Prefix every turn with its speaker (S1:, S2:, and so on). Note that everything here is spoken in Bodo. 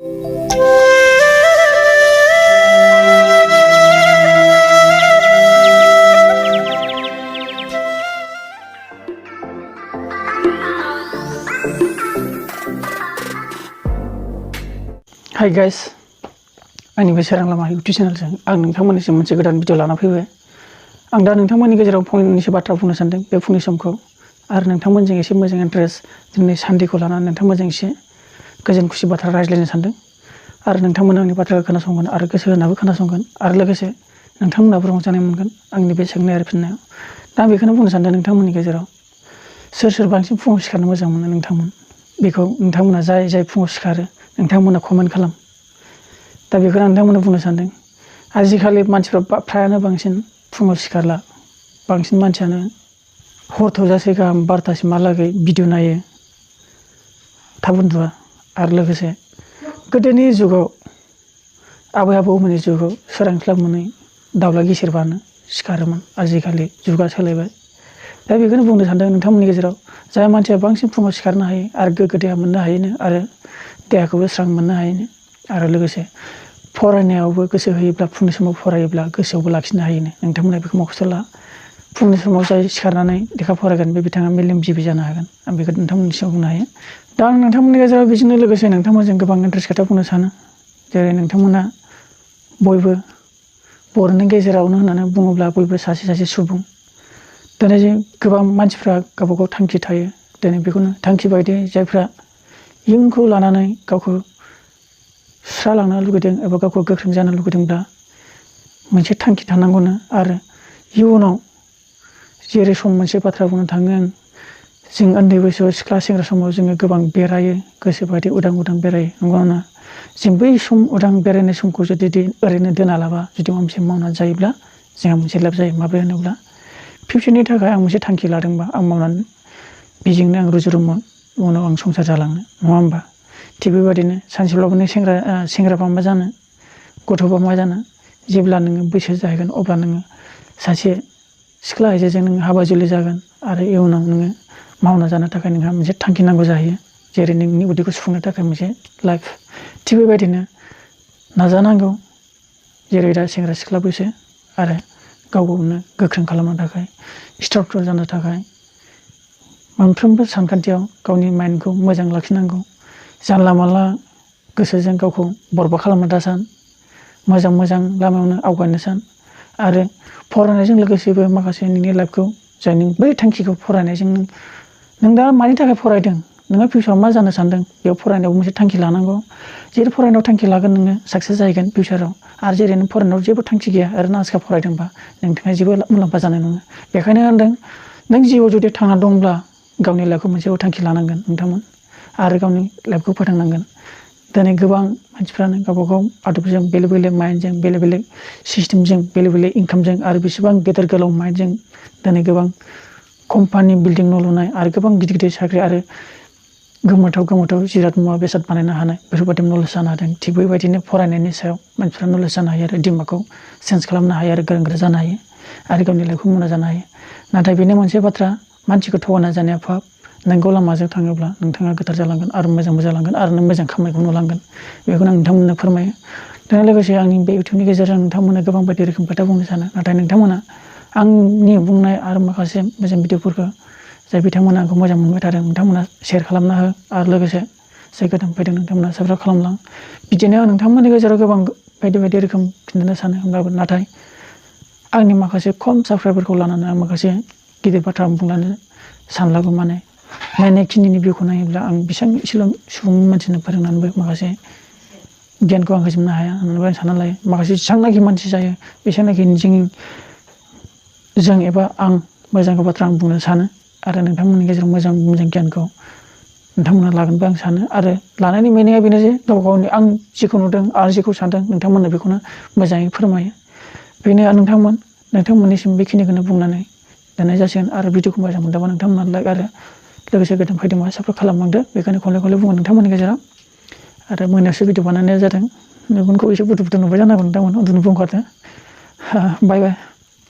S1: Hi guys, आंनि बे Swrang Lama YouTube चेनेलजों आं नोंथांमोननिसिम मोनसे गोदान भिडिअ लाना फैबाय। आं दा नोंथांमोननि गेजेराव फंनैसो बाथ्रा बुंनो सानदों बे फुंनि समखौ आरो नोंथांमोनजों एसे मोजां इन्टारेस्ट दिनै सानडेखौ लानानै नोंथांमोनजों एसे गोजोन खुसि बाथ्रा रायज्लायनो सानदों आरो नोंथांमोना आंनि बाथ्राखौ खोनासंगोन आरो गोसो होनाबो खोनासंगोन आरो लोगोसे नोंथांमोनाबो रंजानाय मोनगोन आंनि बे सोंनाय आरो फिननायाव। दा आं बेखौनो बुंनो सानदों नोंथांमोननि गेजेराव सोर बांसिन फुङाव सिखारनो मोजां मोनो नोंथांमोन बेखौ नोंथांमोना जाय फुङाव सिखारो नोंथांमोना कमेन्ट खालाम। दा बेखौनो नोंथांमोना बुंनो सानदों आजिखालि मानसिफ्रा फ्रायानो बांसिन फुङाव सिखारला बांसिन मानसियानो हर थौजासे गाहाम 12थासिमहालागै भिडिअ नायो थाब उन्दुआ आरो लोगोसे गोदोनि जुगाव आबै आबौमोननि जुगाव सोरांस्लाब मोनै दाउला गेसेरबानो सिखारोमोन आजिखालि जुगा सोलायबाय। दा बेखौनो बुंनो सानदों नोंथांमोननि गेजेराव जाय मानसिया बांसिन फुङाव सिखारनो हायो आरो गोग्गो देहा मोननो हायोनो आरो देहाखौबो स्रां मोननो हायोनो आरो लोगोसे फरायनायावबो गोसो होयोब्ला फुंनि समाव फरायोब्ला गोसोआवबो लाखिनो हायोनो नोंथांमोना बेखौ मखस्थ' ला। फुंनि समाव जाय सिखारनानै लेखा फरायगोन बे बिथाङा मेलेमजिबि जानो हागोन आं बेखौ नोंथांमोननि सिगाङाव बुंनो हायो। दा आं नोंथांमोननि गेजेराव बेजोंनो लोगोसे नोंथांमोनजों गोबां इन्टारेस्ट खोथा बुंनो सानो जेरै नोंथांमोना बयबो बर'नि गेजेरावनो होननानै बुङोब्ला बयबो सासे सुबुं दिनै जों गोबां मानसिफ्रा गावबा गाव थांखि थायो दिनै बेखौनो थांखि बायदि जायफ्रा इयुनखौ लानानै गावखौ सुस्रालांनो लुगैदों एबा गावखौ गोख्रों जानो लुगैदोंब्ला मोनसे थांखि थानांगौनो आरो इयुनाव जेरै सम मोनसे बाथ्रा बुंनो थाङो आं जों उन्दै बैसोआव सिख्ला सेंग्रा समाव जोङो गोबां बेरायो गोसो बायदि उदां बेरायो नंगौना जों बै सम उदां बेरायनाय समखौ जुदि ओरैनो दोनालाबा जुदि माबा मोनसे मावनानै जायोब्ला जोंहा मोनसे लाब जायो माब्रै होनोब्ला फिउचारनि थाखाय आं मोनसे थांखि लादोंबा आं मावनानै बेजोंनो आं रुजु-रुमु उनाव आं संसार जालांनो नङा होमबा थिग बेबायदिनो सानसेब्लाबो नों सेंग्राबा मा जानो गथ'बा मा जानो जेब्ला नोङो बैसो जाहैगोन अब्ला नोङो सासे सिख्ला आइजोजों नोङो हाबा जुलि जागोन आरो इयुनाव नोङो मावना जानो थाखाय नोंहा मोनसे थांखि नांगौ जाहैयो जेरै नोंनि उदैखौ सुफुंनो थाखाय मोनसे लाइफ थिग बेबायदिनो नाजानांगौ जेरै दा सेंग्रा सिख्ला बैसो आरो गाव गावनो गोख्रों खालामनो थाखाय स्ट्रक्चर जानो थाखाय मोनफ्रोमबो सानखान्थियाव गावनि माइन्डखौ मोजां लाखिनांगौ जानला मानला गोसोजों गावखौ बरबाद खालामनो दासान मोजां लामायावनो आवगायनो सान आरो फरायनायजों लोगोसेबो माखासे नोंनि लाइफखौ जाय नों बै थांखिखौ फरायनायजों नों दा मानि थाखाय फरायदों नोङो फिउचाराव मा जानो सानदों बेयाव फरायनायाव मोनसे थांखि लानांगौ जेरै फरायनायाव थांखि लागोन नोङो साक्सेस जाहैगोन फिउचाराव आरो जेरै नों फरायनायाव जेबो थांखि गैया ओरैनो आसखा फरायदोंबा नोंथाङा जेबो मुलाम्फा जानाय नङा बेखायनो होनदों नों जिउआव जुदि थांना दंब्ला गावनि लाइफखौ मोनसे थांखि लानांगोन नोंथांमोन आरो गावनि लाइफखौ फोथांनांगोन दिनै गोबां मानसिफ्रानो गावबा गाव आदबजों बेलेग माइन्डजों बेलेग सिस्टेमजों बेलेग इनकामजों आरो बेसेबां गेदेर गोलाव माइन्डजों दिनै गोबां कम्पानि बिल्डिं न' लुनाय आरो गोबां गिदिर साख्रि आरो गोमोथाव जिराद मुवा बेसाद बानायनो हानाय बेफोरबायदि नलेज जानो हादों थिग बेबायदिनो फरायनायनि सायाव मानसिफ्रा नलेज जानो हायो आरो दिमागखौ चेन्ज खालामनो हायो आरो गोरों जानो हायो आरो गावनि लाइफखौ मावना जानो हायो नाथाय बेनो मोनसे बाथ्रा मानसिखौ थगायना जानाया पाप नोंगौ लामाजों थाङोब्ला नोंथाङा गोथार जालांगोन आरो मोजांबो जालांगोन आरो नों मोजां खामानिखौ नुलांगोन बेखौनो आं नोंथांमोननो फोरमायो दा लोगोसे आंनि बे इउटिउबनि गेजेरजों नोंथांमोननो गोबां बायदि रोखोम खोथा बुंनो सानो नाथाय नोंथांमोना आंनि बुंनाय आरो माखासे मोजां भिडिअफोरखौ जाय बिथांमोना आंखौ मोजां मोनबाय थादों नोंथांमोना शेयार खालामना हो आरो लोगोसे जाय गोदान फैदों नोंथांमोना साबस्क्राइब खालामलां बिदिनो नोंथांमोननि गेजेराव गोबां बायदि रोखोम खिन्थानो सानो होमब्लाबो नाथाय आंनि माखासे खम साबस्क्राइबारखौ लानानै आं माखासे गिदिर बाथ्रा बुंलांनो सानलाबो माने नायनायखिनिनि भिउखौ नायोब्ला आं बेसेबां एसेल' सुबुं मानसिनो फोरोंनानैबो माखासे गियानखौ आं होजोबनो हाया होननानैबो आं सानना लायो माखासे जेसेबांनाखि मानसि जायो बेसेबांनाखि जों एबा आं मोजां बाथ्रा आं बुंनो सानो आरो नोंथांमोननि गेजेराव मोजां गियानखौ नोंथांमोना लागोनबो आं सानो आरो लानायनि मिनिङा बेनो जे गाव गावनि आं जेखौ नुदों आरो जेखौ सानदों नोंथांमोननो बेखौनो मोजाङै फोरमायो बेनो नोंथांमोननिसिम बेखिनिखौनो बुंनानै दोननाय जासिगोन आरो भिडिअखौ मोजां मोनदोंबा नोंथांमोना लाइक आरो लोगोसे गोदान फैदोंबा साबस्क्राइब खालामलांदो बेखायनो खनले बुङो नोंथांमोननि गेजेराव आरो मोनायावसो भिडिअ बानायनाय जादों मेगनखौ एसे बुदु नुबाय जानांगौ नोंथांमोन उन्दुनोबो ओंखारदों बाय